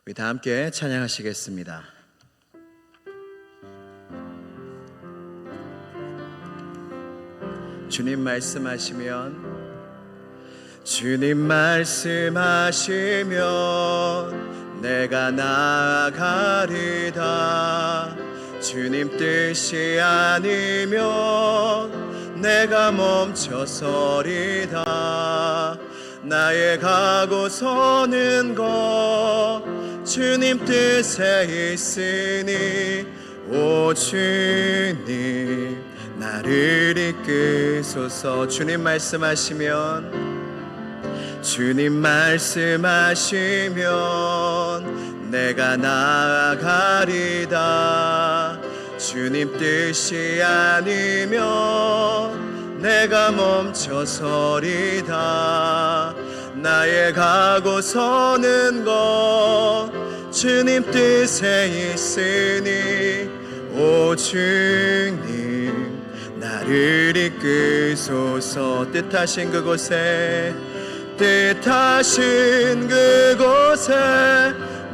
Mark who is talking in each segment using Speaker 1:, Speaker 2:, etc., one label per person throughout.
Speaker 1: 우리 다 함께 찬양하시겠습니다. 주님 말씀하시면 내가 나아가리다. 주님 뜻이 아니면 내가 멈춰서리다. 나의 가고 서는 것 주님 뜻에 있으니 오 주님 나를 이끄소서. 주님 말씀하시면 내가 나아가리다. 주님 뜻이 아니면 내가 멈춰서리다. 나의 가고 서는 것 주님 뜻에 있으니 오 주님 나를 이끄소서. 뜻하신 그곳에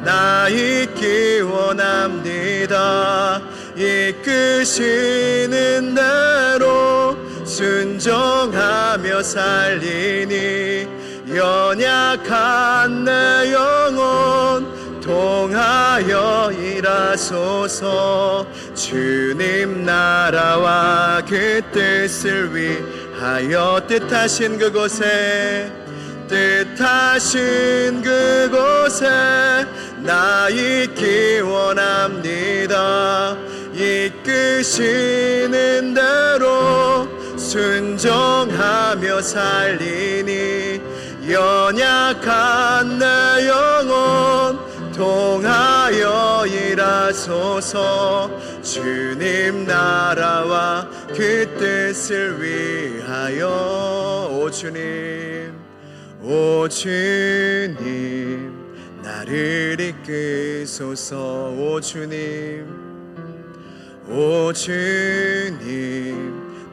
Speaker 1: 나 있기 원합니다. 이끄시는 대로 순종하며 살리니 연약한 내 영혼 통하여 일하소서. 주님 나라와 그 뜻을 위하여 뜻하신 그곳에 나 있기 원합니다. 이끄시는 대로 순종하며 살리니 연약한 내 영혼 통하여 일하소서. 주님 나라와 그 뜻을 위하여 오 주님 나를 이끄소서. 오 주님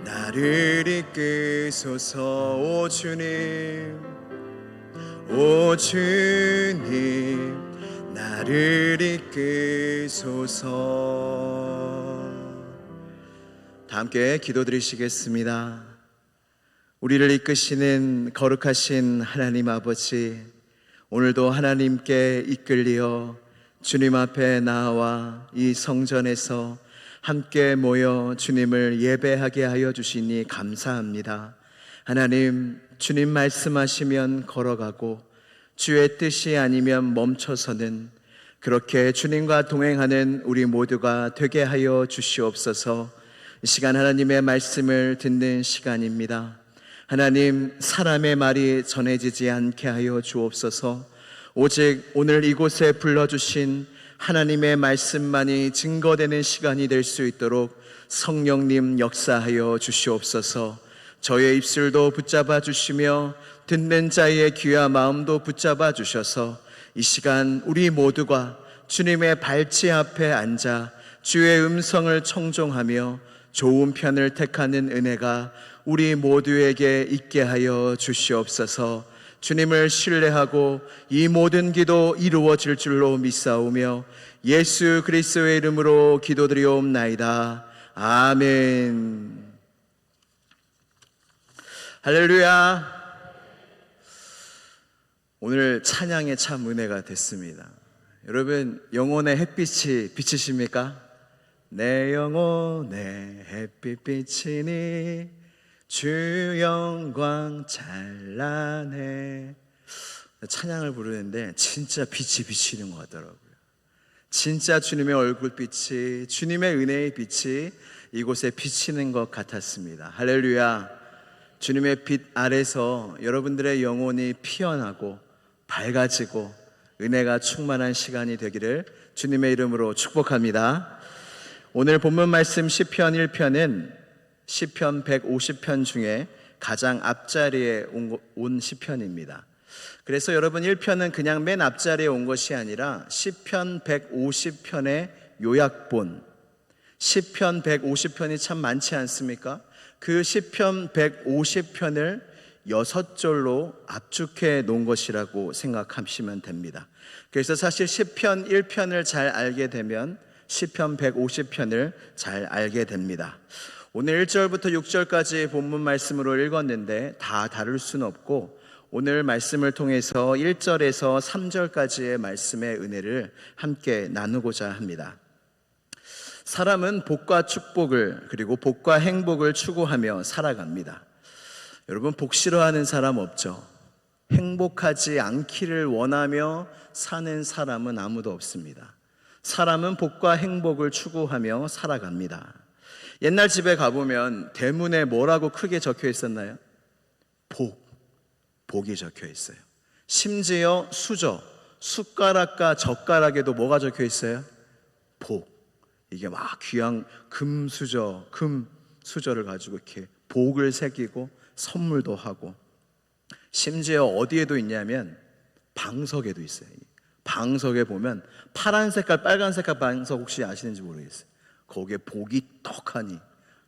Speaker 1: 나를 이끄소서. 오 주님 나를 이끄소서. 다 함께 기도드리시겠습니다. 우리를 이끄시는 거룩하신 하나님 아버지, 오늘도 하나님께 이끌리어 주님 앞에 나와 이 성전에서 함께 모여 주님을 예배하게 하여 주시니 감사합니다. 하나님, 주님 말씀하시면 걸어가고 주의 뜻이 아니면 멈춰서는 그렇게 주님과 동행하는 우리 모두가 되게 하여 주시옵소서. 이 시간 하나님의 말씀을 듣는 시간입니다. 하나님, 사람의 말이 전해지지 않게 하여 주옵소서. 오직 오늘 이곳에 불러주신 하나님의 말씀만이 증거되는 시간이 될 수 있도록 성령님 역사하여 주시옵소서. 저의 입술도 붙잡아 주시며 듣는 자의 귀와 마음도 붙잡아 주셔서 이 시간 우리 모두가 주님의 발치 앞에 앉아 주의 음성을 청종하며 좋은 편을 택하는 은혜가 우리 모두에게 있게 하여 주시옵소서. 주님을 신뢰하고 이 모든 기도 이루어질 줄로 믿사오며 예수 그리스도의 이름으로 기도드리옵나이다. 아멘. 할렐루야. 오늘 찬양에 참 은혜가 됐습니다. 여러분, 영혼의 햇빛이 비치십니까? 내 영혼의 햇빛 비치니 주 영광 찬란해. 찬양을 부르는데 진짜 빛이 비치는 것 같더라고요. 진짜 주님의 얼굴빛이, 주님의 은혜의 빛이 이곳에 비치는 것 같았습니다. 할렐루야. 주님의 빛 아래서 여러분들의 영혼이 피어나고 밝아지고 은혜가 충만한 시간이 되기를 주님의 이름으로 축복합니다. 오늘 본문 말씀 시편 1편은 시편 150편 중에 가장 앞자리에 온 시편입니다. 그래서 여러분 1편은 그냥 맨 앞자리에 온 것이 아니라 시편 150편의 요약본, 시편 150편이 참 많지 않습니까? 그 시편 150편을 6절로 압축해 놓은 것이라고 생각하시면 됩니다. 그래서 사실 시편 1편을 잘 알게 되면 시편 150편을 잘 알게 됩니다. 오늘 1절부터 6절까지 본문 말씀으로 읽었는데 다 다룰 수는 없고, 오늘 말씀을 통해서 1절에서 3절까지의 말씀의 은혜를 함께 나누고자 합니다. 사람은 복과 축복을, 그리고 복과 행복을 추구하며 살아갑니다. 여러분, 복 싫어하는 사람 없죠? 행복하지 않기를 원하며 사는 사람은 아무도 없습니다. 사람은 복과 행복을 추구하며 살아갑니다. 옛날 집에 가보면 대문에 뭐라고 크게 적혀 있었나요? 복이 적혀 있어요. 심지어 수저, 숟가락과 젓가락에도 뭐가 적혀 있어요? 복. 이게 막 귀한 금수저를 가지고 이렇게 복을 새기고 선물도 하고, 심지어 어디에도 있냐면 방석에도 있어요. 방석에 보면 파란 색깔, 빨간 색깔 방석 혹시 아시는지 모르겠어요. 거기에 복이 떡하니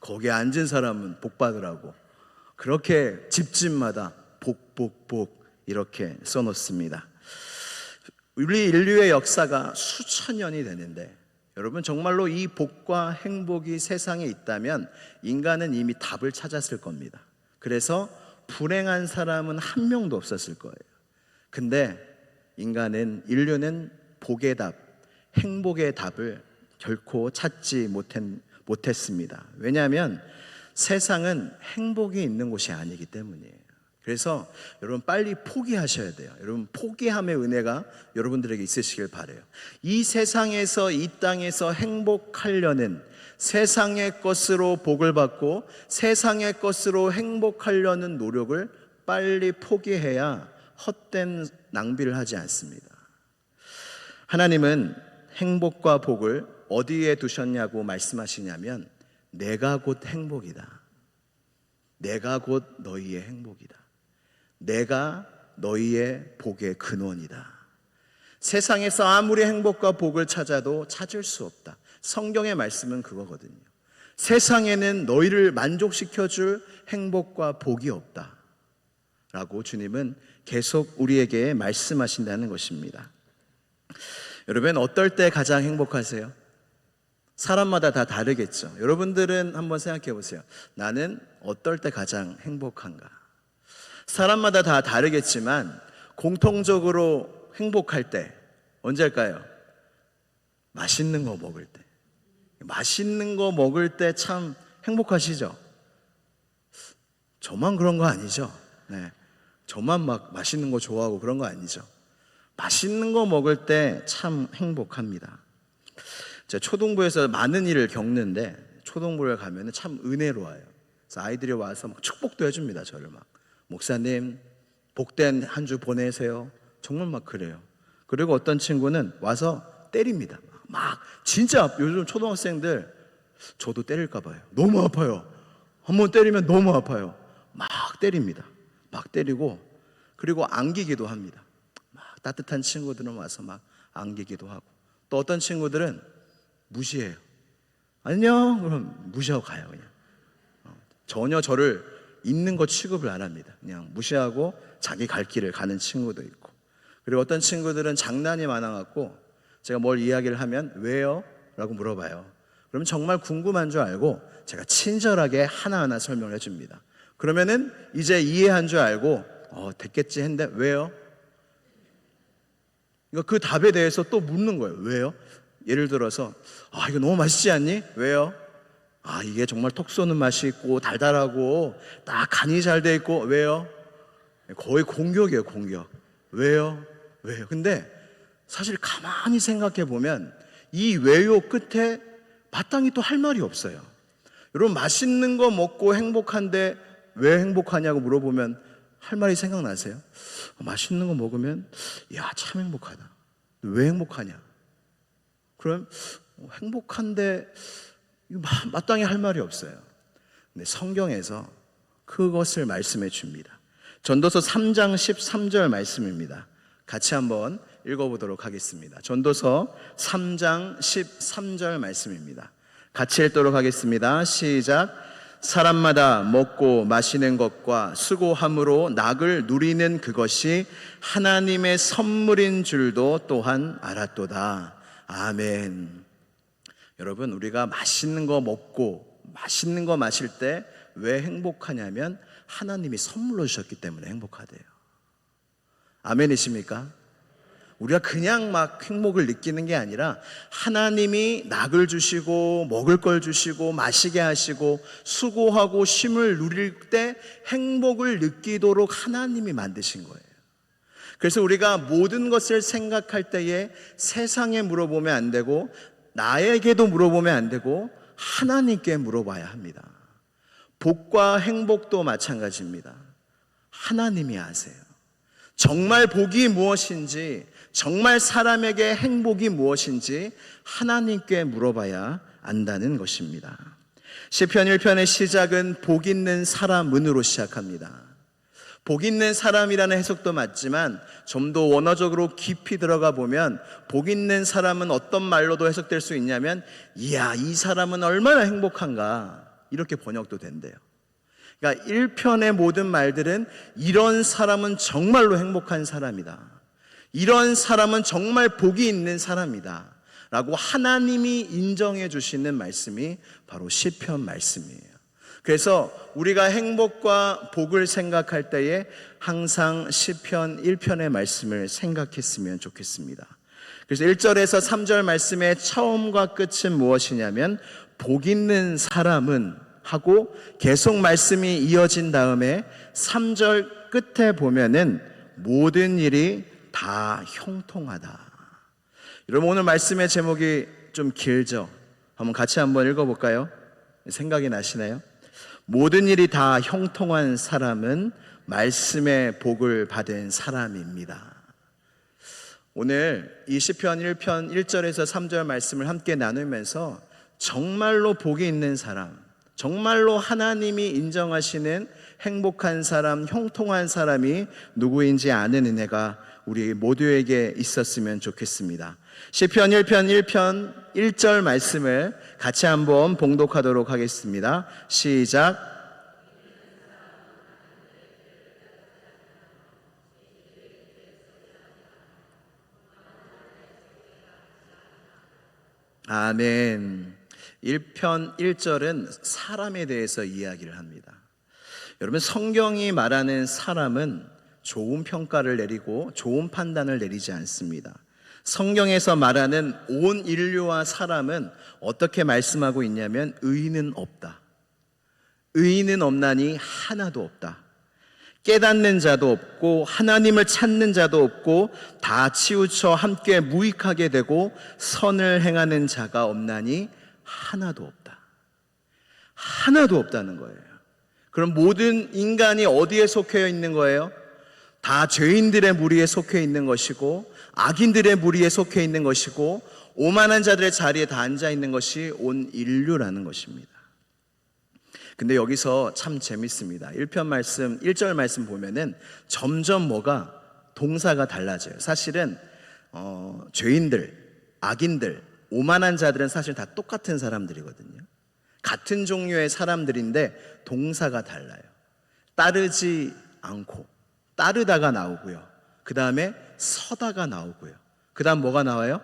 Speaker 1: 거기에 앉은 사람은 복 받으라고 그렇게 집집마다 복 이렇게 써놓습니다. 우리 인류의 역사가 수천 년이 되는데, 여러분, 정말로 이 복과 행복이 세상에 있다면 인간은 이미 답을 찾았을 겁니다. 그래서 불행한 사람은 한 명도 없었을 거예요. 근데 인류는 복의 답, 행복의 답을 결코 찾지 못했습니다. 왜냐하면 세상은 행복이 있는 곳이 아니기 때문이에요. 그래서 여러분, 빨리 포기하셔야 돼요. 여러분, 포기함의 은혜가 여러분들에게 있으시길 바라요. 이 세상에서, 이 땅에서 행복하려는, 세상의 것으로 복을 받고 세상의 것으로 행복하려는 노력을 빨리 포기해야 헛된 낭비를 하지 않습니다. 하나님은 행복과 복을 어디에 두셨냐고 말씀하시냐면, 내가 곧 행복이다. 내가 곧 너희의 행복이다. 내가 너희의 복의 근원이다. 세상에서 아무리 행복과 복을 찾아도 찾을 수 없다. 성경의 말씀은 그거거든요. 세상에는 너희를 만족시켜줄 행복과 복이 없다 라고 주님은 계속 우리에게 말씀하신다는 것입니다. 여러분, 어떨 때 가장 행복하세요? 사람마다 다 다르겠죠. 여러분들은 한번 생각해 보세요. 나는 어떨 때 가장 행복한가? 사람마다 다 다르겠지만 공통적으로 행복할 때 언제일까요? 맛있는 거 먹을 때. 맛있는 거 먹을 때 참 행복하시죠? 저만 그런 거 아니죠? 네. 저만 막 맛있는 거 좋아하고 그런 거 아니죠? 맛있는 거 먹을 때 참 행복합니다. 제가 초등부에서 많은 일을 겪는데, 초등부를 가면 참 은혜로워요. 그래서 아이들이 와서 막 축복도 해줍니다. 저를 막, 목사님 복된 한 주 보내세요. 정말 막 그래요. 그리고 어떤 친구는 와서 때립니다. 막 진짜 요즘 초등학생들 저도 때릴까 봐요. 너무 아파요. 한번 때리면 너무 아파요. 막 때립니다. 막 때리고, 그리고 안기기도 합니다. 막 따뜻한 친구들은 와서 막 안기기도 하고, 또 어떤 친구들은 무시해요. 안녕 그럼 무시하고 가요. 그냥 전혀 저를 있는 거 취급을 안 합니다. 그냥 무시하고 자기 갈 길을 가는 친구도 있고, 그리고 어떤 친구들은 장난이 많아갖고 제가 뭘 이야기를 하면 왜요? 라고 물어봐요. 그러면 정말 궁금한 줄 알고 제가 친절하게 하나하나 설명을 해줍니다. 그러면은 이제 이해한 줄 알고 됐겠지 했는데 왜요? 그 답에 대해서 또 묻는 거예요. 왜요? 예를 들어서 이거 너무 맛있지 않니? 왜요? 이게 정말 톡 쏘는 맛이 있고 달달하고 딱 간이 잘 돼 있고 왜요? 거의 공격이에요. 공격. 왜요? 근데 사실 가만히 생각해 보면 이 왜요 끝에 마땅히 또 할 말이 없어요. 여러분, 맛있는 거 먹고 행복한데 왜 행복하냐고 물어보면 할 말이 생각나세요? 맛있는 거 먹으면 참 행복하다. 왜 행복하냐? 그럼 행복한데 마땅히 할 말이 없어요. 근데 성경에서 그것을 말씀해 줍니다. 전도서 3장 13절 말씀입니다. 같이 한번 읽어보도록 하겠습니다. 전도서 3장 13절 말씀입니다. 같이 읽도록 하겠습니다. 시작. 사람마다 먹고 마시는 것과 수고함으로 낙을 누리는 그것이 하나님의 선물인 줄도 또한 알았도다. 아멘. 여러분, 우리가 맛있는 거 먹고 맛있는 거 마실 때 왜 행복하냐면 하나님이 선물로 주셨기 때문에 행복하대요. 아멘이십니까? 우리가 그냥 막 행복을 느끼는 게 아니라 하나님이 낙을 주시고 먹을 걸 주시고 마시게 하시고 수고하고 쉼을 누릴 때 행복을 느끼도록 하나님이 만드신 거예요. 그래서 우리가 모든 것을 생각할 때에 세상에 물어보면 안 되고 나에게도 물어보면 안 되고 하나님께 물어봐야 합니다. 복과 행복도 마찬가지입니다. 하나님이 아세요. 정말 복이 무엇인지, 정말 사람에게 행복이 무엇인지 하나님께 물어봐야 안다는 것입니다. 시편 1편의 시작은 복 있는 사람은으로 시작합니다. 복 있는 사람이라는 해석도 맞지만 좀 더 원어적으로 깊이 들어가 보면 복 있는 사람은 어떤 말로도 해석될 수 있냐면 이야, 이 사람은 얼마나 행복한가, 이렇게 번역도 된대요. 그러니까 1편의 모든 말들은 이런 사람은 정말로 행복한 사람이다, 이런 사람은 정말 복이 있는 사람이다 라고 하나님이 인정해 주시는 말씀이 바로 시편 말씀이에요. 그래서 우리가 행복과 복을 생각할 때에 항상 시편 1편의 말씀을 생각했으면 좋겠습니다. 그래서 1절에서 3절 말씀의 처음과 끝은 무엇이냐면 복 있는 사람은 하고 계속 말씀이 이어진 다음에 3절 끝에 보면은 모든 일이 다 형통하다. 여러분, 오늘 말씀의 제목이 좀 길죠? 같이 한번 읽어볼까요? 생각이 나시나요? 모든 일이 다 형통한 사람은 말씀의 복을 받은 사람입니다. 오늘 이 시편 1편 1절에서 3절 말씀을 함께 나누면서 정말로 복이 있는 사람, 정말로 하나님이 인정하시는 행복한 사람, 형통한 사람이 누구인지 아는 은혜가 우리 모두에게 있었으면 좋겠습니다. 시편 1편 1절 말씀을 같이 한번 봉독하도록 하겠습니다. 시작. 아멘. 1편 1절은 사람에 대해서 이야기를 합니다. 여러분, 성경이 말하는 사람은 좋은 평가를 내리고 좋은 판단을 내리지 않습니다. 성경에서 말하는 온 인류와 사람은 어떻게 말씀하고 있냐면 의인은 없다, 의인은 없나니 하나도 없다, 깨닫는 자도 없고 하나님을 찾는 자도 없고 다 치우쳐 함께 무익하게 되고 선을 행하는 자가 없나니 하나도 없다. 하나도 없다는 거예요. 그럼 모든 인간이 어디에 속해 있는 거예요? 다 죄인들의 무리에 속해 있는 것이고 악인들의 무리에 속해 있는 것이고 오만한 자들의 자리에 다 앉아 있는 것이 온 인류라는 것입니다. 근데 여기서 참 재밌습니다. 1편 말씀, 1절 말씀 보면은 점점 뭐가 동사가 달라져요. 사실은 죄인들, 악인들, 오만한 자들은 사실 다 똑같은 사람들이거든요. 같은 종류의 사람들인데 동사가 달라요. 따르지 않고, 따르다가 나오고요. 그 다음에 서다가 나오고요. 그 다음 뭐가 나와요?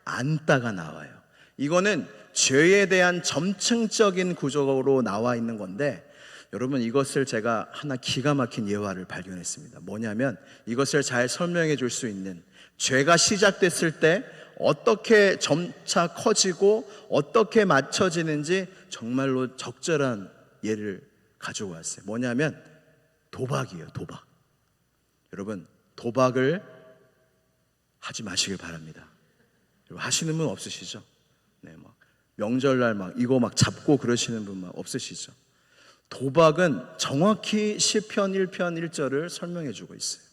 Speaker 1: 앉다가 나와요. 이거는 죄에 대한 점층적인 구조로 나와 있는 건데, 여러분, 이것을 제가 하나 기가 막힌 예화를 발견했습니다. 뭐냐면 이것을 잘 설명해 줄 수 있는, 죄가 시작됐을 때 어떻게 점차 커지고 어떻게 맞춰지는지 정말로 적절한 예를 가지고 왔어요. 뭐냐면 도박이에요. 도박. 여러분, 도박을 하지 마시길 바랍니다. 여러분, 하시는 분 없으시죠? 네, 막 명절날 막 이거 막 잡고 그러시는 분 막 없으시죠? 도박은 정확히 시편 1편 1절을 설명해 주고 있어요.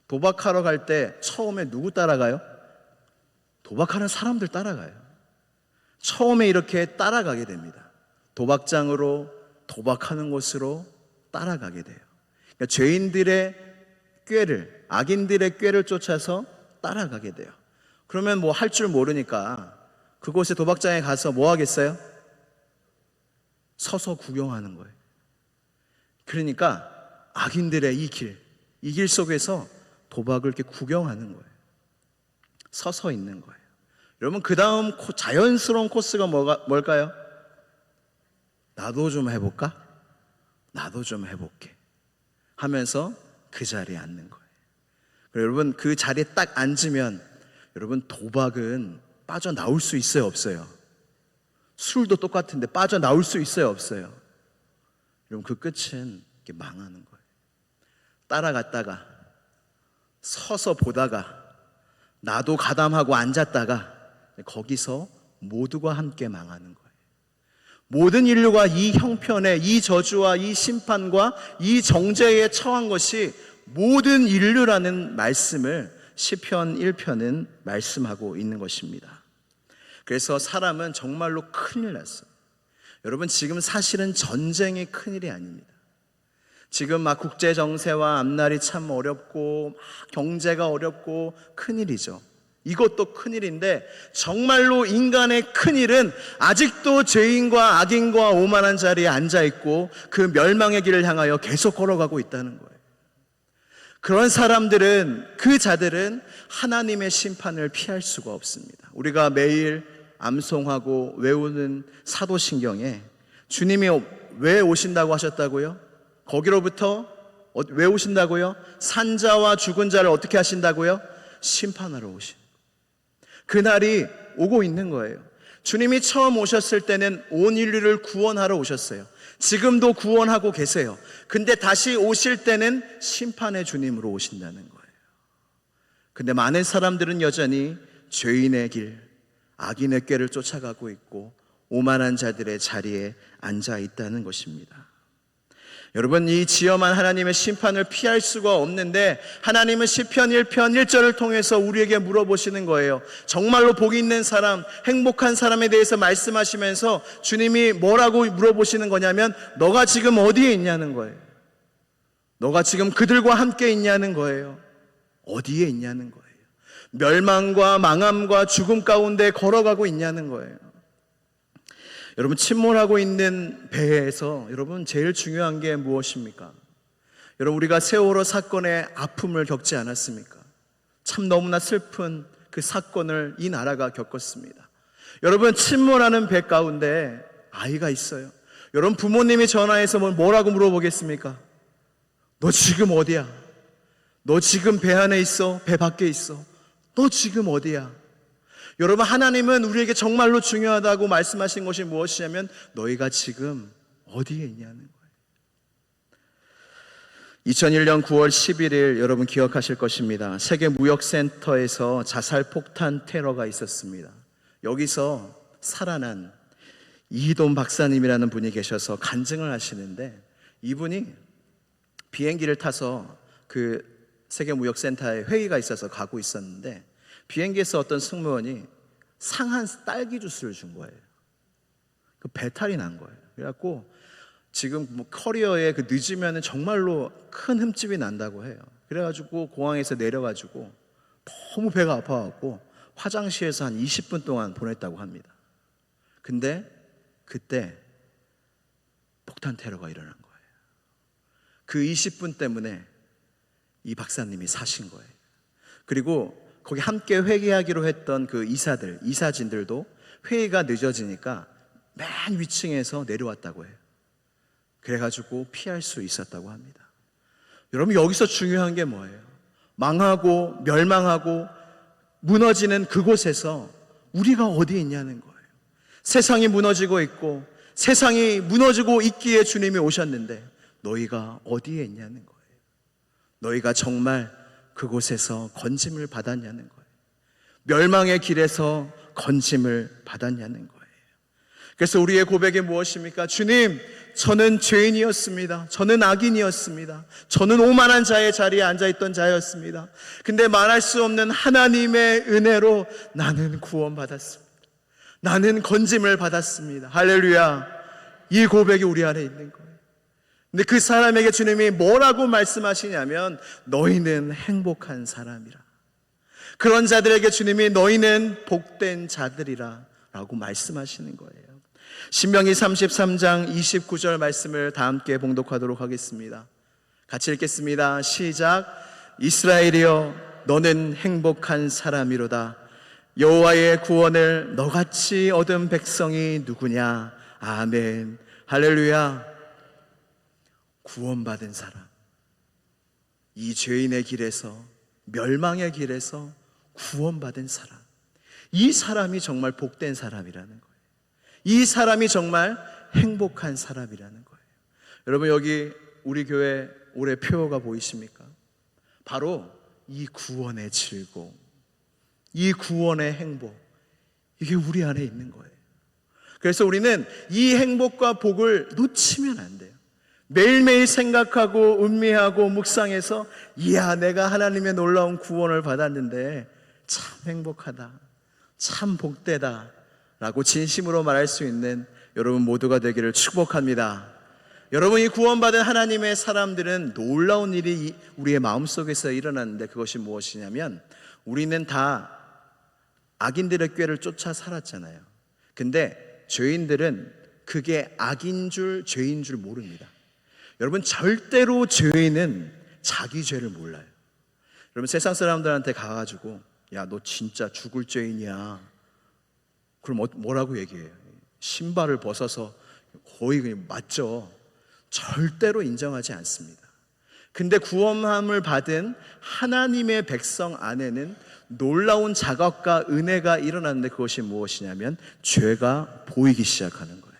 Speaker 1: 도박하러 갈 때 처음에 누구 따라가요? 도박하는 사람들 따라가요. 처음에 이렇게 따라가게 됩니다. 도박장으로, 도박하는 곳으로 따라가게 돼요. 그러니까 죄인들의 꾀를, 악인들의 꾀를 쫓아서 따라가게 돼요. 그러면 뭐 할 줄 모르니까 그곳에 도박장에 가서 뭐 하겠어요? 서서 구경하는 거예요. 그러니까 악인들의 이 길 속에서 도박을 이렇게 구경하는 거예요. 서서 있는 거예요. 여러분, 그 다음 자연스러운 코스가 뭘까요? 나도 좀 해볼까? 나도 좀 해볼게 하면서 그 자리에 앉는 거예요. 여러분, 그 자리에 딱 앉으면 여러분, 도박은 빠져나올 수 있어요, 없어요? 술도 똑같은데 빠져나올 수 있어요, 없어요? 여러분, 그 끝은 이렇게 망하는 거예요. 따라갔다가 서서 보다가 나도 가담하고 앉았다가 거기서 모두가 함께 망하는 거예요. 모든 인류가 이 형편에, 이 저주와 이 심판과 이 정죄에 처한 것이 모든 인류라는 말씀을 시편 1편은 말씀하고 있는 것입니다. 그래서 사람은 정말로 큰일 났어요. 여러분, 지금 사실은 전쟁이 큰일이 아닙니다. 지금 막 국제 정세와 앞날이 참 어렵고 막 경제가 어렵고 큰일이죠. 이것도 큰일인데 정말로 인간의 큰일은 아직도 죄인과 악인과 오만한 자리에 앉아있고 그 멸망의 길을 향하여 계속 걸어가고 있다는 거예요. 그런 사람들은, 그 자들은 하나님의 심판을 피할 수가 없습니다. 우리가 매일 암송하고 외우는 사도신경에 주님이 왜 오신다고 하셨다고요? 거기로부터 왜 오신다고요? 산자와 죽은 자를 어떻게 하신다고요? 심판하러 오신. 그날이 오고 있는 거예요. 주님이 처음 오셨을 때는 온 인류를 구원하러 오셨어요. 지금도 구원하고 계세요. 근데 다시 오실 때는 심판의 주님으로 오신다는 거예요. 근데 많은 사람들은 여전히 죄인의 길, 악인의 꾀를 쫓아가고 있고 오만한 자들의 자리에 앉아 있다는 것입니다. 여러분, 이 지엄한 하나님의 심판을 피할 수가 없는데 하나님은 시편 1편 1절을 통해서 우리에게 물어보시는 거예요. 정말로 복이 있는 사람, 행복한 사람에 대해서 말씀하시면서 주님이 뭐라고 물어보시는 거냐면 너가 지금 어디에 있냐는 거예요. 너가 지금 그들과 함께 있냐는 거예요. 어디에 있냐는 거예요. 멸망과 망함과 죽음 가운데 걸어가고 있냐는 거예요. 여러분, 침몰하고 있는 배에서 여러분 제일 중요한 게 무엇입니까? 여러분, 우리가 세월호 사건의 아픔을 겪지 않았습니까? 참 너무나 슬픈 그 사건을 이 나라가 겪었습니다. 여러분, 침몰하는 배 가운데 아이가 있어요. 여러분, 부모님이 전화해서 뭐라고 물어보겠습니까? 너 지금 어디야? 너 지금 배 안에 있어? 배 밖에 있어? 너 지금 어디야? 여러분, 하나님은 우리에게 정말로 중요하다고 말씀하신 것이 무엇이냐면 너희가 지금 어디에 있냐는 거예요. 2001년 9월 11일 여러분 기억하실 것입니다. 세계무역센터에서 자살폭탄 테러가 있었습니다. 여기서 살아난 이희돈 박사님이라는 분이 계셔서 간증을 하시는데, 이분이 비행기를 타서 그 세계무역센터에 회의가 있어서 가고 있었는데 비행기에서 어떤 승무원이 상한 딸기 주스를 준 거예요. 그 배탈이 난 거예요. 그래갖고 지금 커리어에 그 늦으면 정말로 큰 흠집이 난다고 해요. 그래가지고 공항에서 내려가지고 너무 배가 아파갖고 화장실에서 한 20분 동안 보냈다고 합니다. 근데 그때 폭탄 테러가 일어난 거예요. 그 20분 때문에 이 박사님이 사신 거예요. 그리고 거기 함께 회개하기로 했던 그 이사진들도 회의가 늦어지니까 맨 위층에서 내려왔다고 해요. 그래가지고 피할 수 있었다고 합니다. 여러분, 여기서 중요한 게 뭐예요? 망하고 멸망하고 무너지는 그곳에서 우리가 어디에 있냐는 거예요. 세상이 무너지고 있고 세상이 무너지고 있기에 주님이 오셨는데 너희가 어디에 있냐는 거예요. 너희가 정말 그곳에서 건짐을 받았냐는 거예요. 멸망의 길에서 건짐을 받았냐는 거예요. 그래서 우리의 고백이 무엇입니까? 주님, 저는 죄인이었습니다. 저는 악인이었습니다. 저는 오만한 자의 자리에 앉아있던 자였습니다. 근데 말할 수 없는 하나님의 은혜로 나는 구원받았습니다. 나는 건짐을 받았습니다. 할렐루야. 이 고백이 우리 안에 있는 거예요. 근데 그 사람에게 주님이 뭐라고 말씀하시냐면 너희는 행복한 사람이라. 그런 자들에게 주님이 너희는 복된 자들이라 라고 말씀하시는 거예요. 신명기 33장 29절 말씀을 다 함께 봉독하도록 하겠습니다. 같이 읽겠습니다. 시작. 이스라엘이여 너는 행복한 사람이로다. 여호와의 구원을 너같이 얻은 백성이 누구냐. 아멘. 할렐루야. 구원받은 사람, 이 죄인의 길에서, 멸망의 길에서 구원받은 사람, 이 사람이 정말 복된 사람이라는 거예요. 이 사람이 정말 행복한 사람이라는 거예요. 여러분, 여기 우리 교회 올해 표어가 보이십니까? 바로 이 구원의 즐거움, 이 구원의 행복, 이게 우리 안에 있는 거예요. 그래서 우리는 이 행복과 복을 놓치면 안 돼요. 매일매일 생각하고 음미하고 묵상해서, 이야, 내가 하나님의 놀라운 구원을 받았는데 참 행복하다, 참 복되다 라고 진심으로 말할 수 있는 여러분 모두가 되기를 축복합니다. 여러분, 이 구원받은 하나님의 사람들은 놀라운 일이 우리의 마음속에서 일어났는데, 그것이 무엇이냐면, 우리는 다 악인들의 꾀를 쫓아 살았잖아요. 근데 죄인들은 그게 악인 줄, 죄인 줄 모릅니다. 여러분, 절대로 죄인은 자기 죄를 몰라요. 여러분, 세상 사람들한테 가가지고 야, 너 진짜 죽을 죄인이야, 그럼 뭐라고 얘기해요? 신발을 벗어서 거의 그냥 맞죠. 절대로 인정하지 않습니다. 근데 구원함을 받은 하나님의 백성 안에는 놀라운 자각과 은혜가 일어났는데, 그것이 무엇이냐면 죄가 보이기 시작하는 거예요.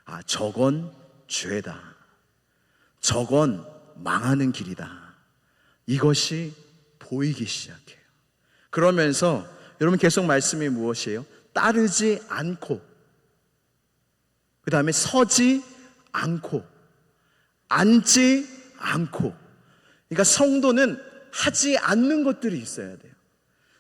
Speaker 1: 아, 저건 죄다, 저건 망하는 길이다, 이것이 보이기 시작해요. 그러면서 여러분, 계속 말씀이 무엇이에요? 따르지 않고, 그 다음에 서지 않고, 앉지 않고. 그러니까 성도는 하지 않는 것들이 있어야 돼요.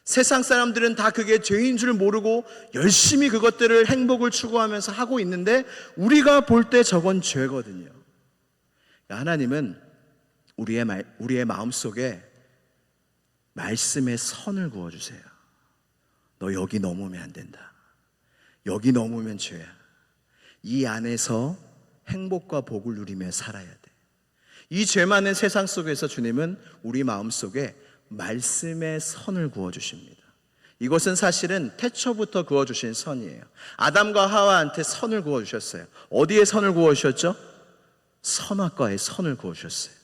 Speaker 1: 세상 사람들은 다 그게 죄인 줄 모르고 열심히 그것들을, 행복을 추구하면서 하고 있는데, 우리가 볼 때 저건 죄거든요. 하나님은 우리의 마음속에 말씀의 선을 그어주세요. 너 여기 넘으면 안 된다, 여기 넘으면 죄야. 이 안에서 행복과 복을 누리며 살아야 돼. 이 죄 많은 세상 속에서 주님은 우리 마음속에 말씀의 선을 그어주십니다. 이것은 사실은 태초부터 그어주신 선이에요. 아담과 하와한테 선을 그어주셨어요. 어디에 선을 그어주셨죠? 선악과에 선을 그어주셨어요.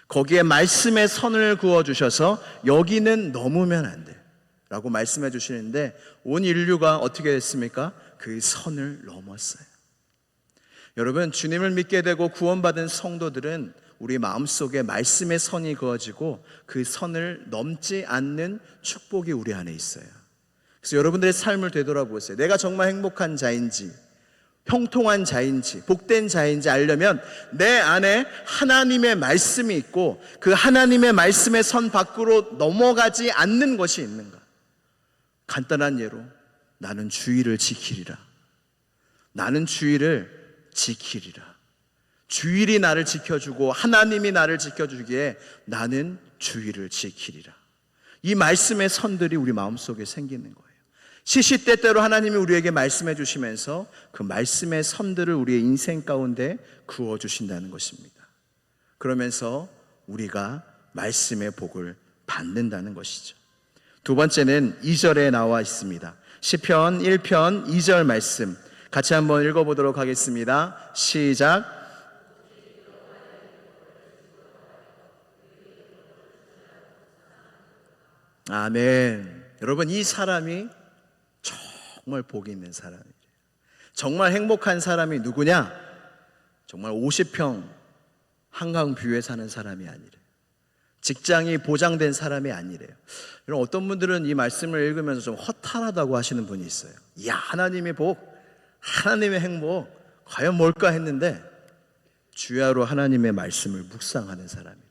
Speaker 1: 거기에 말씀의 선을 그어주셔서 여기는 넘으면 안 돼 라고 말씀해 주시는데, 온 인류가 어떻게 됐습니까? 그 선을 넘었어요. 여러분, 주님을 믿게 되고 구원받은 성도들은 우리 마음속에 말씀의 선이 그어지고 그 선을 넘지 않는 축복이 우리 안에 있어요. 그래서 여러분들의 삶을 되돌아보세요. 내가 정말 행복한 자인지, 형통한 자인지, 복된 자인지 알려면 내 안에 하나님의 말씀이 있고, 그 하나님의 말씀의 선 밖으로 넘어가지 않는 것이 있는가? 간단한 예로, 나는 주의를 지키리라. 나는 주의를 지키리라. 주일이 나를 지켜주고 하나님이 나를 지켜주기에 나는 주의를 지키리라. 이 말씀의 선들이 우리 마음속에 생기는 거예요. 시시때때로 하나님이 우리에게 말씀해 주시면서 그 말씀의 선들을 우리의 인생 가운데 그어 주신다는 것입니다. 그러면서 우리가 말씀의 복을 받는다는 것이죠. 두 번째는 2절에 나와 있습니다. 시편 1편 2절 말씀 같이 한번 읽어보도록 하겠습니다. 시작. 아멘. 여러분, 이 사람이 정말 복이 있는 사람이에요. 정말 행복한 사람이 누구냐? 정말 50평 한강뷰에 사는 사람이 아니래요. 직장이 보장된 사람이 아니래요. 여러분, 어떤 분들은 이 말씀을 읽으면서 좀 허탈하다고 하시는 분이 있어요. 이야, 하나님의 복, 하나님의 행복 과연 뭘까 했는데, 주야로 하나님의 말씀을 묵상하는 사람이래요.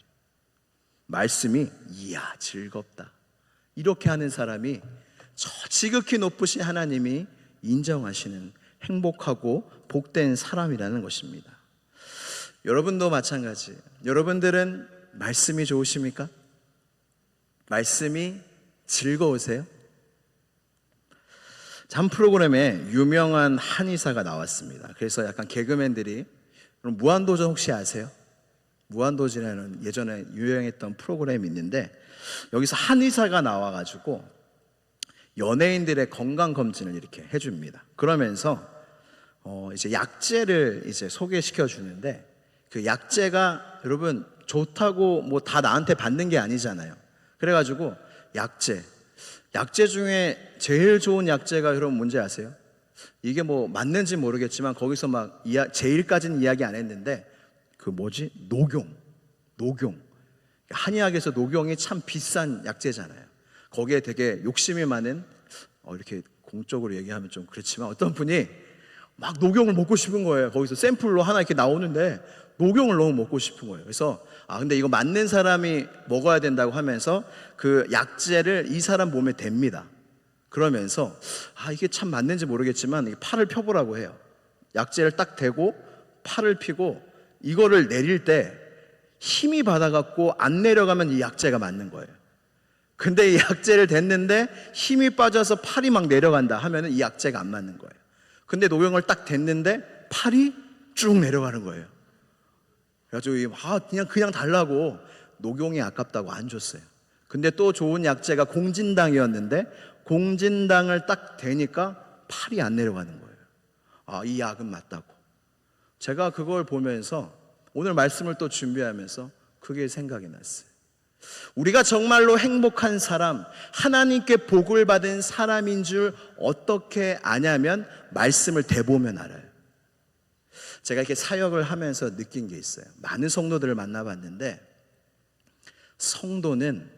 Speaker 1: 말씀이 이야 즐겁다, 이렇게 하는 사람이 저 지극히 높으신 하나님이 인정하시는 행복하고 복된 사람이라는 것입니다. 여러분도 마찬가지예요. 여러분들은 말씀이 좋으십니까? 말씀이 즐거우세요? 한 프로그램에 유명한 한의사가 나왔습니다. 그래서 약간 개그맨들이, 그럼 무한도전 혹시 아세요? 무한도전이라는 예전에 유행했던 프로그램이 있는데, 여기서 한의사가 나와가지고 연예인들의 건강 검진을 이렇게 해줍니다. 그러면서 이제 약재를 이제 소개시켜 주는데, 그 약재가 여러분 좋다고 뭐 다 나한테 받는 게 아니잖아요. 그래가지고 약재 중에 제일 좋은 약재가 여러분 뭔지 아세요? 이게 뭐 맞는지 모르겠지만 거기서 막 제일까지는 이야기 안 했는데, 그 뭐지? 녹용. 한의학에서 녹용이 참 비싼 약재잖아요. 거기에 되게 욕심이 많은, 이렇게 공적으로 얘기하면 좀 그렇지만, 어떤 분이 막 녹용을 먹고 싶은 거예요. 거기서 샘플로 하나 이렇게 나오는데 녹용을 너무 먹고 싶은 거예요. 그래서 근데 이거 맞는 사람이 먹어야 된다고 하면서 그 약재를 이 사람 몸에 댑니다. 그러면서 이게 참 맞는지 모르겠지만 팔을 펴보라고 해요. 약재를 딱 대고 팔을 펴고 이거를 내릴 때 힘이 받아갖고 안 내려가면 이 약재가 맞는 거예요. 근데 이 약재를 댔는데 힘이 빠져서 팔이 막 내려간다 하면은 이 약재가 안 맞는 거예요. 근데 녹용을 딱 댔는데 팔이 쭉 내려가는 거예요. 그래가지고 그냥 달라고 녹용이 아깝다고 안 줬어요. 근데 또 좋은 약재가 공진당이었는데 공진당을 딱 대니까 팔이 안 내려가는 거예요. 이 약은 맞다고. 제가 그걸 보면서 오늘 말씀을 또 준비하면서 그게 생각이 났어요. 우리가 정말로 행복한 사람, 하나님께 복을 받은 사람인 줄 어떻게 아냐면 말씀을 대보면 알아요. 제가 이렇게 사역을 하면서 느낀 게 있어요. 많은 성도들을 만나봤는데, 성도는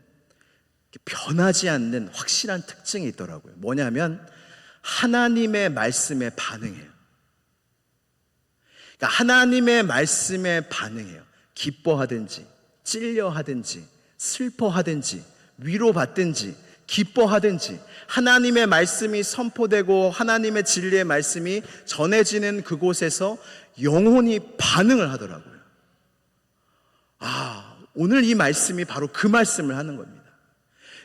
Speaker 1: 변하지 않는 확실한 특징이 있더라고요. 뭐냐면 하나님의 말씀에 반응해요. 그러니까 하나님의 말씀에 반응해요. 기뻐하든지 찔려하든지 슬퍼하든지 위로받든지 기뻐하든지 하나님의 말씀이 선포되고 하나님의 진리의 말씀이 전해지는 그곳에서 영혼이 반응을 하더라고요. 오늘 이 말씀이 바로 그 말씀을 하는 겁니다.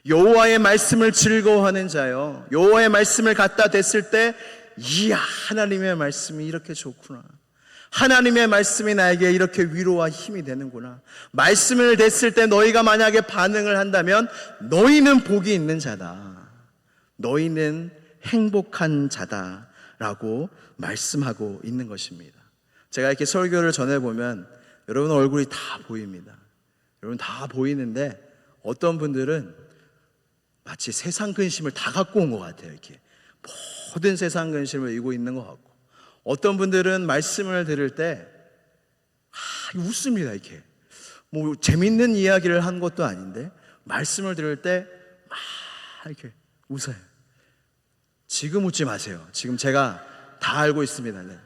Speaker 1: 여호와의 말씀을 즐거워하는 자요, 여호와의 말씀을 갖다 댔을 때 이야, 하나님의 말씀이 이렇게 좋구나, 하나님의 말씀이 나에게 이렇게 위로와 힘이 되는구나. 말씀을 댔을 때 너희가 만약에 반응을 한다면 너희는 복이 있는 자다, 너희는 행복한 자다라고 말씀하고 있는 것입니다. 제가 이렇게 설교를 전해보면 여러분 얼굴이 다 보입니다. 여러분 다 보이는데 어떤 분들은 마치 세상 근심을 다 갖고 온 것 같아요. 이렇게 모든 세상 근심을 이고 있는 것 같고, 어떤 분들은 말씀을 들을 때 웃습니다. 이렇게 뭐 재밌는 이야기를 한 것도 아닌데 말씀을 들을 때 이렇게 웃어요. 지금 웃지 마세요. 지금 제가 다 알고 있습니다. 네.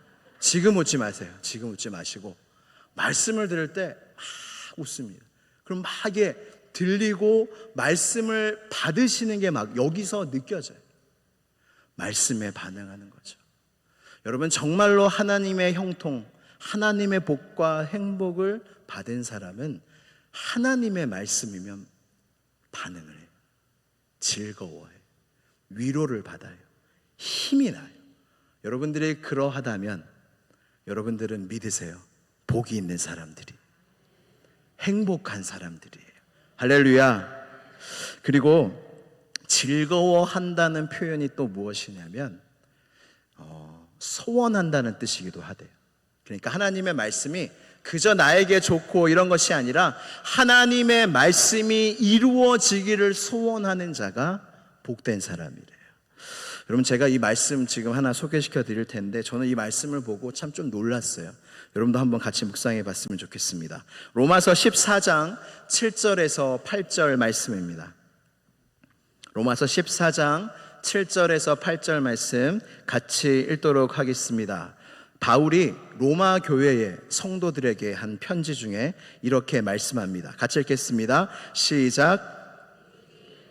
Speaker 1: 지금 웃지 마세요. 지금 웃지 마시고 말씀을 들을 때 웃습니다. 그럼 막 이게 들리고 말씀을 받으시는 게 막 여기서 느껴져요. 말씀에 반응하는 거죠. 여러분 정말로 하나님의 형통, 하나님의 복과 행복을 받은 사람은 하나님의 말씀이면 반응을 해요. 즐거워해요. 위로를 받아요. 힘이 나요. 여러분들이 그러하다면 여러분들은 믿으세요. 복이 있는 사람들이, 행복한 사람들이에요. 할렐루야. 그리고 즐거워한다는 표현이 또 무엇이냐면 소원한다는 뜻이기도 하대요. 그러니까 하나님의 말씀이 그저 나에게 좋고 이런 것이 아니라 하나님의 말씀이 이루어지기를 소원하는 자가 복된 사람이래요. 여러분 제가 이 말씀 지금 하나 소개시켜 드릴 텐데, 저는 이 말씀을 보고 참 좀 놀랐어요. 여러분도 한번 같이 묵상해 봤으면 좋겠습니다. 로마서 14장 7절에서 8절 말씀입니다. 로마서 14장 7절에서 8절 말씀 같이 읽도록 하겠습니다. 바울이 로마 교회의 성도들에게 한 편지 중에 이렇게 말씀합니다. 같이 읽겠습니다. 시작.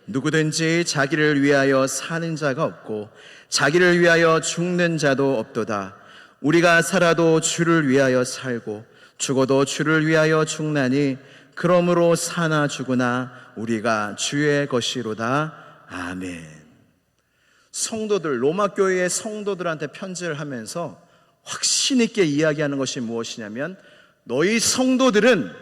Speaker 1: 누구든지 자기를 위하여 사는 자가 없고 자기를 위하여 죽는 자도 없도다. 우리가 살아도 주를 위하여 살고 죽어도 주를 위하여 죽나니 그러므로 사나 죽으나 우리가 주의 것이로다. 아멘. 성도들, 로마 교회의 성도들한테 편지를 하면서 확신 있게 이야기하는 것이 무엇이냐면, 너희 성도들은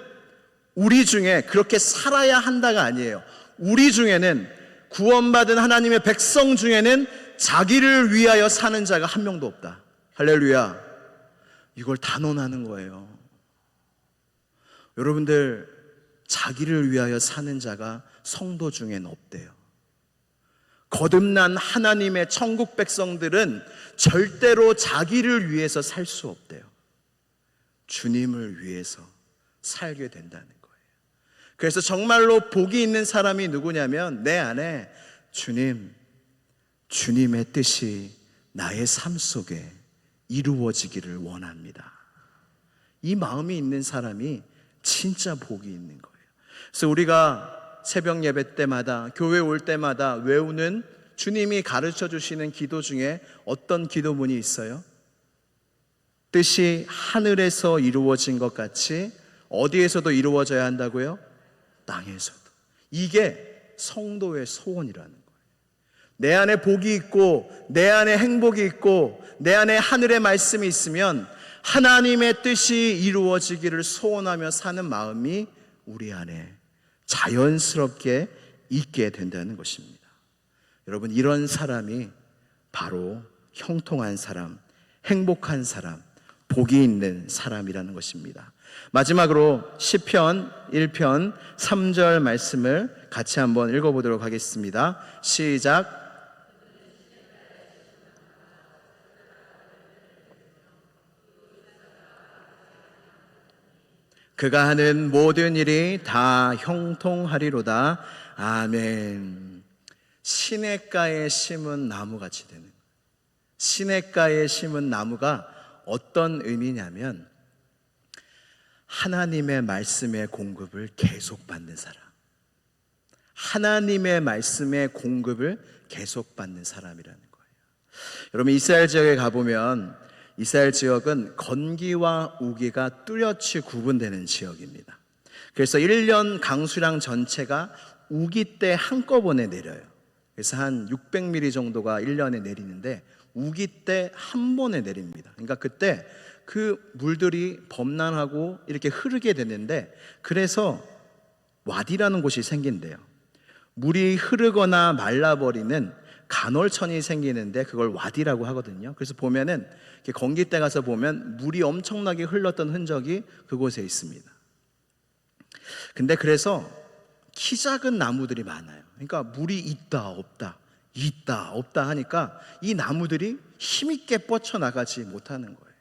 Speaker 1: 우리 중에 그렇게 살아야 한다가 아니에요. 우리 중에는, 구원받은 하나님의 백성 중에는 자기를 위하여 사는 자가 한 명도 없다. 할렐루야. 이걸 단언하는 거예요. 여러분들, 자기를 위하여 사는 자가 성도 중엔 없대요. 거듭난 하나님의 천국 백성들은 절대로 자기를 위해서 살 수 없대요. 주님을 위해서 살게 된다는 거예요. 그래서 정말로 복이 있는 사람이 누구냐면, 내 안에 주님의 뜻이 나의 삶 속에 이루어지기를 원합니다. 이 마음이 있는 사람이 진짜 복이 있는 거예요. 그래서 우리가 새벽 예배 때마다, 교회 올 때마다 외우는 주님이 가르쳐 주시는 기도 중에 어떤 기도문이 있어요? 뜻이 하늘에서 이루어진 것 같이 어디에서도 이루어져야 한다고요? 땅에서도. 이게 성도의 소원이라는 거예요. 내 안에 복이 있고, 내 안에 행복이 있고, 내 안에 하늘의 말씀이 있으면 하나님의 뜻이 이루어지기를 소원하며 사는 마음이 우리 안에 자연스럽게 있게 된다는 것입니다. 여러분, 이런 사람이 바로 형통한 사람, 행복한 사람, 복이 있는 사람이라는 것입니다. 마지막으로 시편 1편 3절 말씀을 같이 한번 읽어보도록 하겠습니다. 시작. 그가 하는 모든 일이 다 형통하리로다. 아멘. 시냇가에 심은 나무같이 되는 거예요. 시냇가에 심은 나무가 어떤 의미냐면, 하나님의 말씀의 공급을 계속 받는 사람, 하나님의 말씀의 공급을 계속 받는 사람이라는 거예요. 여러분, 이스라엘 지역에 가보면 이스라엘 지역은 건기와 우기가 뚜렷이 구분되는 지역입니다. 그래서 1년 강수량 전체가 우기 때 한꺼번에 내려요. 그래서 한 600mm 정도가 1년에 내리는데 우기 때 한 번에 내립니다. 그러니까 그때 그 물들이 범람하고 이렇게 흐르게 되는데, 그래서 와디라는 곳이 생긴대요. 물이 흐르거나 말라버리는 간헐천이 생기는데 그걸 와디라고 하거든요. 그래서 보면은 건기 때 가서 보면 물이 엄청나게 흘렀던 흔적이 그곳에 있습니다. 근데 그래서 키 작은 나무들이 많아요. 그러니까 물이 있다 없다 있다 없다 하니까 이 나무들이 힘있게 뻗쳐나가지 못하는 거예요.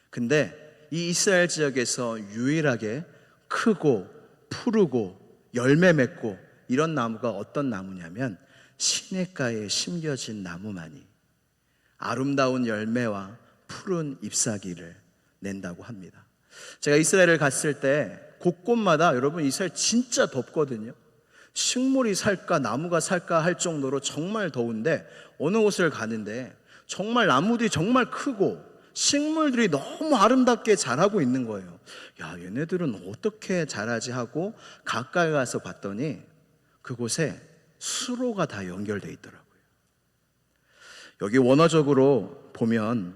Speaker 1: 근데 이 이스라엘 지역에서 유일하게 크고 푸르고 열매 맺고 이런 나무가 어떤 나무냐면, 시냇가에 심겨진 나무만이 아름다운 열매와 푸른 잎사귀를 낸다고 합니다. 제가 이스라엘을 갔을 때 곳곳마다, 여러분 이스라엘 진짜 덥거든요. 식물이 살까 나무가 살까 할 정도로 정말 더운데, 어느 곳을 가는데 정말 나무들이 정말 크고 식물들이 너무 아름답게 자라고 있는 거예요. 야, 얘네들은 어떻게 자라지 하고 가까이 가서 봤더니 그곳에 수로가 다 연결되어 있더라고요. 여기 원어적으로 보면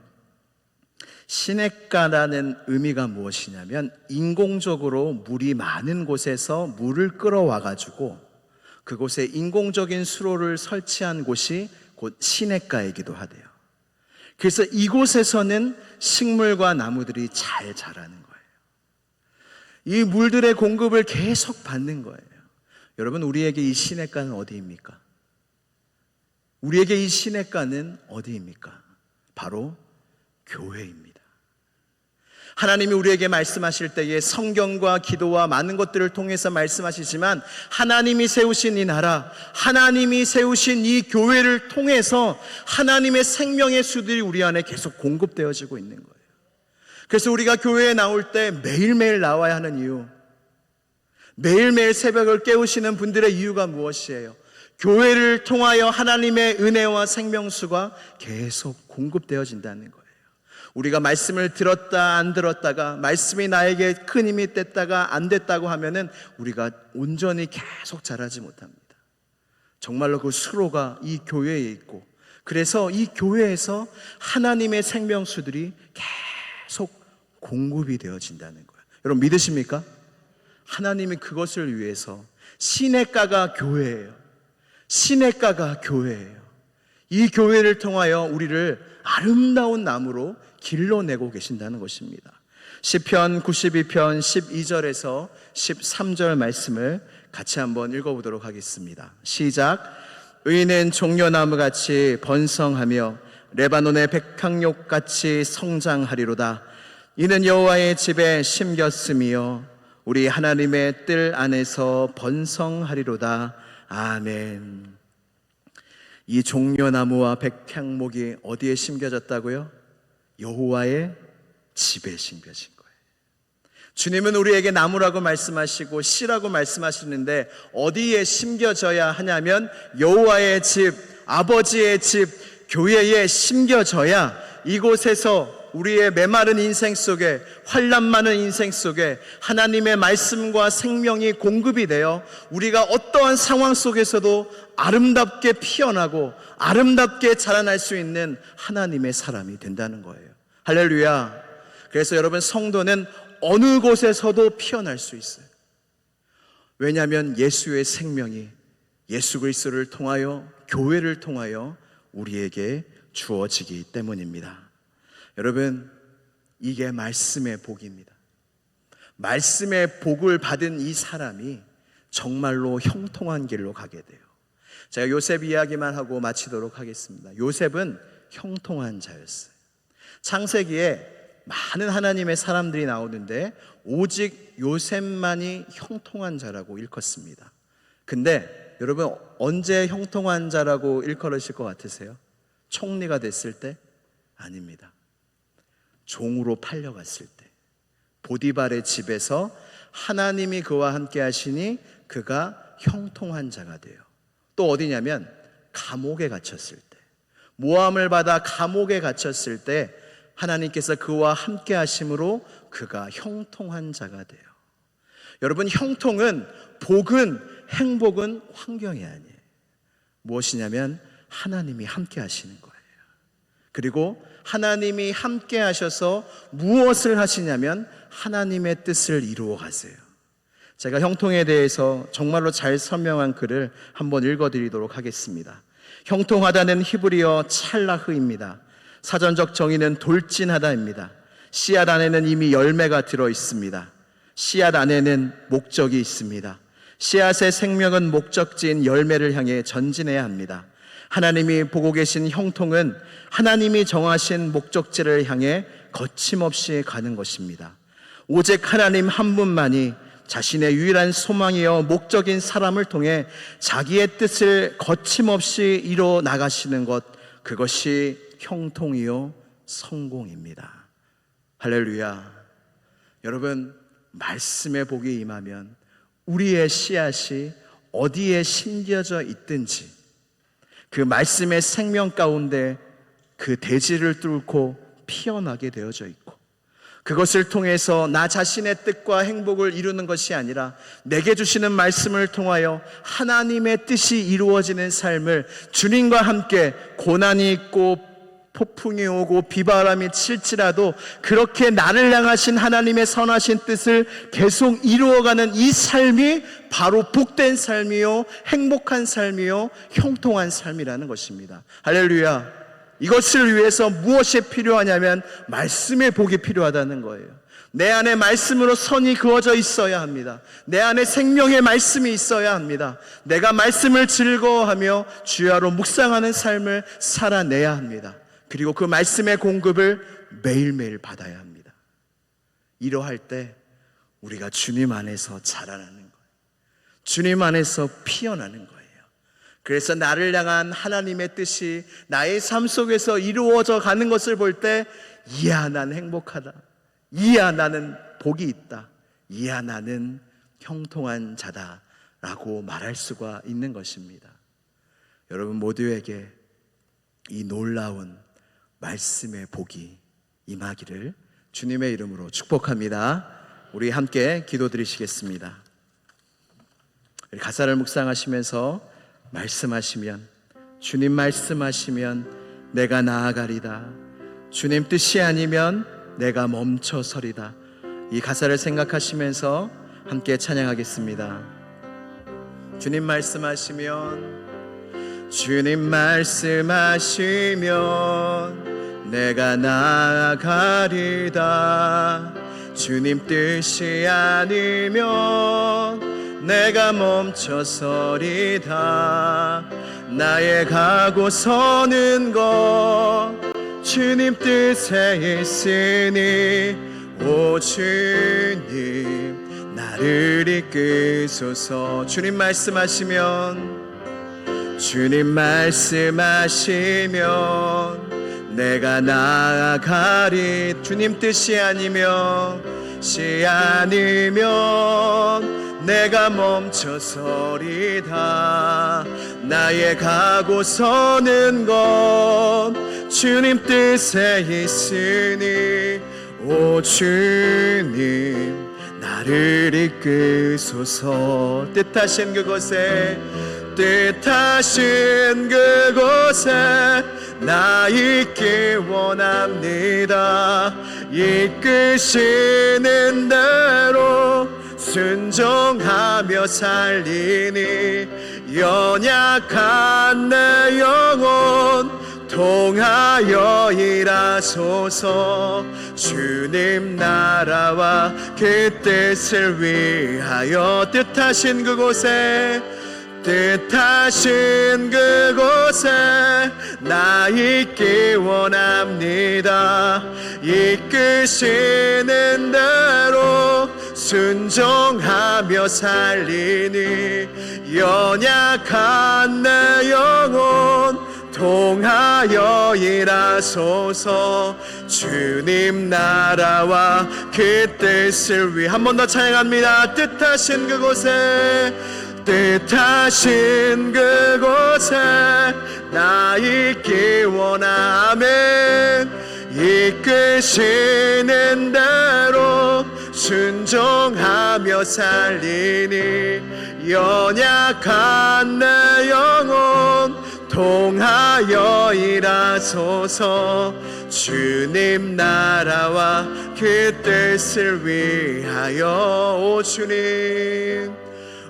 Speaker 1: 시냇가라는 의미가 무엇이냐면, 인공적으로 물이 많은 곳에서 물을 끌어와 가지고 그곳에 인공적인 수로를 설치한 곳이 곧 시냇가이기도 하대요. 그래서 이곳에서는 식물과 나무들이 잘 자라는 거예요. 이 물들의 공급을 계속 받는 거예요. 여러분, 우리에게 이 시냇가는 어디입니까? 우리에게 이 시냇가는 어디입니까? 바로 교회입니다. 하나님이 우리에게 말씀하실 때에 성경과 기도와 많은 것들을 통해서 말씀하시지만, 하나님이 세우신 이 나라, 하나님이 세우신 이 교회를 통해서 하나님의 생명의 수들이 우리 안에 계속 공급되어지고 있는 거예요. 그래서 우리가 교회에 나올 때 매일매일 나와야 하는 이유, 매일매일 새벽을 깨우시는 분들의 이유가 무엇이에요? 교회를 통하여 하나님의 은혜와 생명수가 계속 공급되어진다는 거예요. 우리가 말씀을 들었다 안 들었다가, 말씀이 나에게 큰 힘이 됐다가 안 됐다고 하면은 우리가 온전히 계속 자라지 못합니다. 정말로 그 수로가 이 교회에 있고, 그래서 이 교회에서 하나님의 생명수들이 계속 공급이 되어진다는 거예요. 여러분 믿으십니까? 하나님이 그것을 위해서 시냇가가 교회예요. 시냇가가 교회예요. 이 교회를 통하여 우리를 아름다운 나무로 길러내고 계신다는 것입니다. 시편 92편 12절에서 13절 말씀을 같이 한번 읽어보도록 하겠습니다. 시작. 의인은 종려나무같이 번성하며 레바논의 백향목같이 성장하리로다. 이는 여호와의 집에 심겼으며 우리 하나님의 뜰 안에서 번성하리로다. 아멘. 이 종려나무와 백향목이 어디에 심겨졌다고요? 여호와의 집에 심겨진 거예요. 주님은 우리에게 나무라고 말씀하시고 씨라고 말씀하시는데 어디에 심겨져야 하냐면 여호와의 집, 아버지의 집, 교회에 심겨져야 이곳에서 우리의 메마른 인생 속에, 환난 많은 인생 속에 하나님의 말씀과 생명이 공급이 되어 우리가 어떠한 상황 속에서도 아름답게 피어나고 아름답게 자라날 수 있는 하나님의 사람이 된다는 거예요. 할렐루야. 그래서 여러분, 성도는 어느 곳에서도 피어날 수 있어요. 왜냐하면 예수의 생명이 예수 그리스도를 통하여, 교회를 통하여 우리에게 주어지기 때문입니다. 여러분, 이게 말씀의 복입니다. 말씀의 복을 받은 이 사람이 정말로 형통한 길로 가게 돼요. 제가 요셉 이야기만 하고 마치도록 하겠습니다. 요셉은 형통한 자였어요. 창세기에 많은 하나님의 사람들이 나오는데 오직 요셉만이 형통한 자라고 일컫습니다. 근데 여러분, 언제 형통한 자라고 일컬으실 것 같으세요? 총리가 됐을 때? 아닙니다. 종으로 팔려갔을 때, 보디발의 집에서 하나님이 그와 함께 하시니 그가 형통한 자가 돼요. 또 어디냐면 감옥에 갇혔을 때, 모함을 받아 감옥에 갇혔을 때 하나님께서 그와 함께 하심으로 그가 형통한 자가 돼요. 여러분, 형통은, 복은, 행복은 환경이 아니에요. 무엇이냐면 하나님이 함께 하시는 거예요. 그리고 하나님이 함께 하셔서 무엇을 하시냐면 하나님의 뜻을 이루어 가세요. 제가 형통에 대해서 정말로 잘 설명한 글을 한번 읽어드리도록 하겠습니다. 형통하다는 히브리어 찰라흐입니다. 사전적 정의는 돌진하다입니다. 씨앗 안에는 이미 열매가 들어 있습니다. 씨앗 안에는 목적이 있습니다. 씨앗의 생명은 목적지인 열매를 향해 전진해야 합니다. 하나님이 보고 계신 형통은 하나님이 정하신 목적지를 향해 거침없이 가는 것입니다. 오직 하나님 한 분만이 자신의 유일한 소망이요 목적인 사람을 통해 자기의 뜻을 거침없이 이뤄 나가시는 것, 그것이 형통이요 성공입니다. 할렐루야. 여러분, 말씀의 복이 임하면 우리의 씨앗이 어디에 심겨져 있든지 그 말씀의 생명 가운데 그 대지를 뚫고 피어나게 되어져 있고, 그것을 통해서 나 자신의 뜻과 행복을 이루는 것이 아니라 내게 주시는 말씀을 통하여 하나님의 뜻이 이루어지는 삶을, 주님과 함께 고난이 있고 폭풍이 오고 비바람이 칠지라도 그렇게 나를 향하신 하나님의 선하신 뜻을 계속 이루어가는 이 삶이 바로 복된 삶이요 행복한 삶이요 형통한 삶이라는 것입니다. 할렐루야. 이것을 위해서 무엇이 필요하냐면 말씀의 복이 필요하다는 거예요. 내 안에 말씀으로 선이 그어져 있어야 합니다. 내 안에 생명의 말씀이 있어야 합니다. 내가 말씀을 즐거워하며 주야로 묵상하는 삶을 살아내야 합니다. 그리고 그 말씀의 공급을 매일매일 받아야 합니다. 이러할 때 우리가 주님 안에서 자라나는 거예요. 주님 안에서 피어나는 거예요. 그래서 나를 향한 하나님의 뜻이 나의 삶 속에서 이루어져 가는 것을 볼 때, 이야 나는 행복하다, 이야 나는 복이 있다, 이야 나는 형통한 자다 라고 말할 수가 있는 것입니다. 여러분 모두에게 이 놀라운 말씀의 복이 임하기를 주님의 이름으로 축복합니다. 우리 함께 기도드리시겠습니다. 가사를 묵상하시면서 말씀하시면 주님 말씀하시면 내가 나아가리다. 주님 뜻이 아니면 내가 멈춰서리다. 이 가사를 생각하시면서 함께 찬양하겠습니다. 주님 말씀하시면, 주님 말씀하시면 내가 나아가리다. 주님 뜻이 아니면 내가 멈춰서리다. 나의 가고 서는 것 주님 뜻에 있으니, 오 주님 나를 이끄소서. 주님 말씀하시면, 주님 말씀하시면 내가 나아가리. 주님 뜻이 아니면 내가 멈춰서리다. 나의 가고 서는 것 주님 뜻에 있으니, 오 주님 나를 이끄소서. 뜻하신 그곳에 나 있기 원합니다. 이끄시는 대로 순종하며 살리니, 연약한 내 영혼 통하여 일하소서. 주님 나라와 그 뜻을 위하여 뜻하신 그곳에 나 있기 원합니다. 이끄시는 대로 순종하며 살리니, 연약한 내 영혼 통하여 일하소서. 주님 나라와 그 뜻을 위해 한 번 더 찬양합니다. 뜻하신 그곳에 나 있기 원하면, 이끄시는 대로 순종하며 살리니, 연약한 내 영혼 통하여 일하소서. 주님 나라와 그 뜻을 위하여, 오 주님,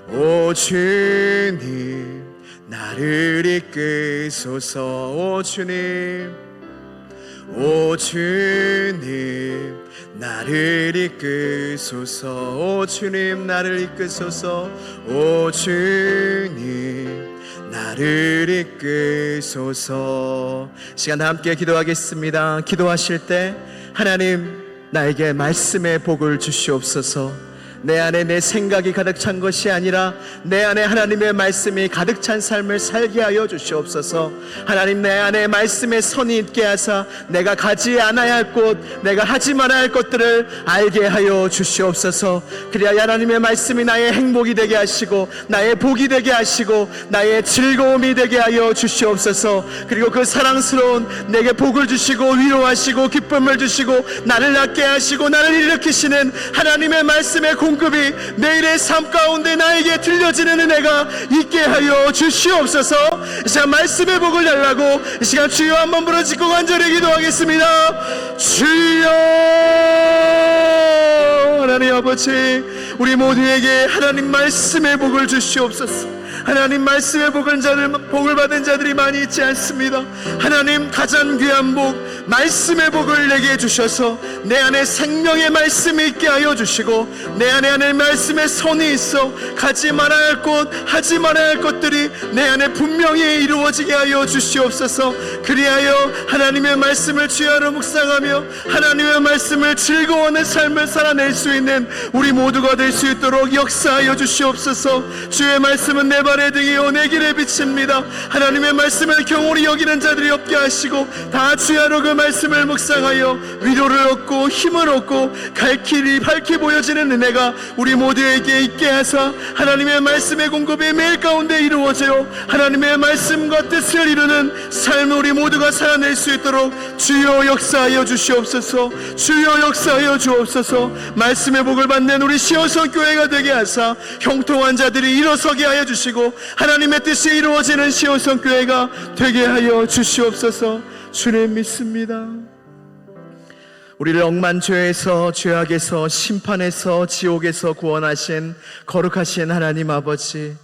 Speaker 1: 오 주님 나를 이끄소서. 오 주님, 오 주님 나를 이끄소서. 오 주님 나를 이끄소서. 오 주님 나를 이끄소서. 시간 다 함께 기도하겠습니다. 기도하실 때, 하나님 나에게 말씀의 복을 주시옵소서. 내 안에 내 생각이 가득 찬 것이 아니라 내 안에 하나님의 말씀이 가득 찬 삶을 살게 하여 주시옵소서. 하나님 내 안에 말씀의 선이 있게 하사 내가 가지 않아야 할 곳, 내가 하지 말아야 할 것들을 알게 하여 주시옵소서. 그래야 하나님의 말씀이 나의 행복이 되게 하시고, 나의 복이 되게 하시고, 나의 즐거움이 되게 하여 주시옵소서. 그리고 그 사랑스러운 내게 복을 주시고 위로하시고 기쁨을 주시고 나를 낫게 하시고 나를 일으키시는 하나님의 말씀의 공급이 내일의 삶 가운데 나에게 들려지는 은혜가 있게 하여 주시옵소서. 이 시간 말씀의 복을 달라고 이 시간 주여 한번 부르짖고 간절히 기도하겠습니다. 주여, 하나님 아버지, 우리 모두에게 하나님 말씀의 복을 주시옵소서. 하나님 말씀의 복을 받은 자들이 많이 있지 않습니다. 하나님 가장 귀한 복, 말씀의 복을 내게 주셔서 내 안에 생명의 말씀이 있게 하여 주시고, 내 안에 하나님 말씀의 선이 있어 가지 말아야 할 곳, 하지 말아야 할 것들이 내 안에 분명히 이루어지게 하여 주시옵소서. 그리하여 하나님의 말씀을 주야로 묵상하며 하나님의 말씀을 즐거워하는 삶을 살아낼 수 있는 우리 모두가 될 수 있도록 역사하여 주시옵소서. 주의 말씀은 내 발의 등이요 내 길의 빛입니다. 하나님의 말씀을 경홀히 여기는 자들이 없게 하시고, 다 주야로 그 말씀을 묵상하여 위로를 얻고 힘을 얻고 갈 길이 밝게 보여지는 은혜가 우리 모두에게 있게 하사 하나님의 말씀의 공급이 매일 가운데 이루어져 하나님의 말씀과 뜻을 이루는 삶을 우리 모두가 살아낼 수 있도록 주여 역사하여 주시옵소서. 주여 역사하여 주옵소서. 말씀의 복을 받는 우리 시온성 교회가 되게 하사 형통한 자들이 일어서게 하여 주시고, 하시고 하나님의 뜻이 이루어지는 시온성교회가 되게 하여 주시옵소서. 주님 믿습니다. 우리를 억만죄에서, 죄악에서, 심판에서, 지옥에서 구원하신 거룩하신 하나님 아버지,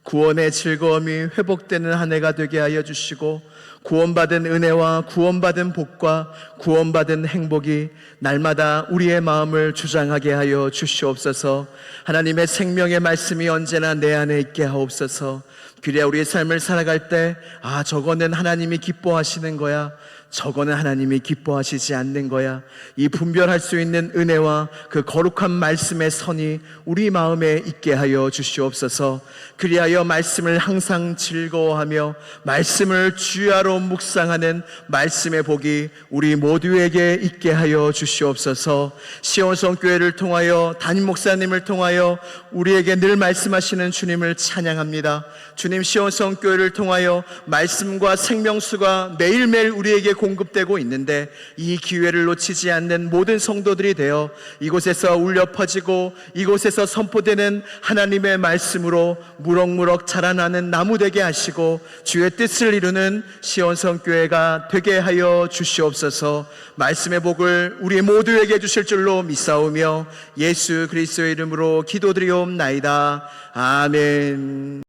Speaker 1: 구원의 즐거움이 회복되는 한 해가 되게 하여 주시고 구원받은 은혜와 구원받은 복과 구원받은 행복이 날마다 우리의 마음을 주장하게 하여 주시옵소서. 하나님의 생명의 말씀이 언제나 내 안에 있게 하옵소서. 그래야 우리의 삶을 살아갈 때 저거는 하나님이 기뻐하시는 거야, 저거는 하나님이 기뻐하시지 않는 거야, 이 분별할 수 있는 은혜와 그 거룩한 말씀의 선이 우리 마음에 있게 하여 주시옵소서. 그리하여 말씀을 항상 즐거워하며 말씀을 주야로 묵상하는 말씀의 복이 우리 모두에게 있게 하여 주시옵소서. 시온성교회를 통하여 담임 목사님을 통하여 우리에게 늘 말씀하시는 주님을 찬양합니다. 주님, 시온성교회를 통하여 말씀과 생명수가 매일매일 우리에게 공급되고 있는데 이 기회를 놓치지 않는 모든 성도들이 되어 이곳에서 울려 퍼지고 이곳에서 선포되는 하나님의 말씀으로 무럭무럭 자라나는 나무 되게 하시고 주의 뜻을 이루는 시온성교회가 되게 하여 주시옵소서. 말씀의 복을 우리 모두에게 주실 줄로 믿사오며 예수 그리스도의 이름으로 기도드리옵나이다. 아멘.